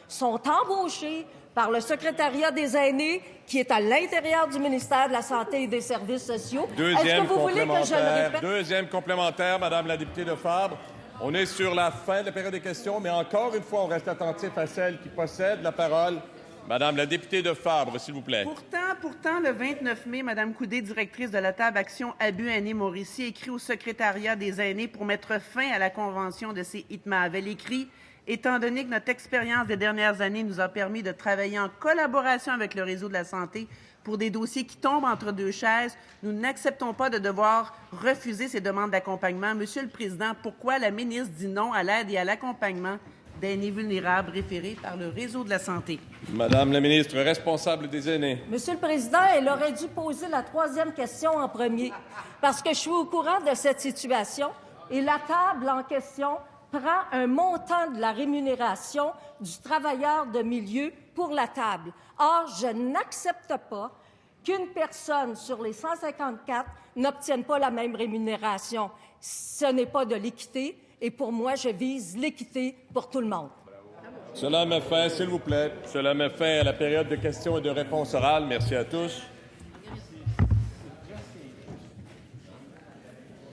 sont embauchés par le secrétariat des aînés, qui est à l'intérieur du ministère de la Santé et des Services sociaux. Est-ce que vous voulez que je le répète? Deuxième complémentaire, Madame la députée de Fabre. On est sur la fin de la période des questions, mais encore une fois, on reste attentif à celle qui possède la parole. Madame la députée de Fabre, s'il vous plaît. Pourtant, le 29 mai, Mme Coudé, directrice de la table Action Abus Aînés-Mauricie, écrit au secrétariat des aînés pour mettre fin à la convention de ces ITMAV. Elle écrit « Étant donné que notre expérience des dernières années nous a permis de travailler en collaboration avec le réseau de la santé pour des dossiers qui tombent entre deux chaises, nous n'acceptons pas de devoir refuser ces demandes d'accompagnement. Monsieur le Président, pourquoi la ministre dit non à l'aide et à l'accompagnement d'aînés vulnérables référés par le réseau de la santé? Madame la ministre responsable des aînés. Monsieur le Président, elle aurait dû poser la troisième question en premier, parce que je suis au courant de cette situation et la table en question prend un montant de la rémunération du travailleur de milieu pour la table. Or, je n'accepte pas qu'une personne sur les 154 n'obtienne pas la même rémunération. Ce n'est pas de l'équité. Et pour moi, je vise l'équité pour tout le monde. Cela met fin, s'il vous plaît, cela met fin à la période de questions et de réponses orales. Merci à tous.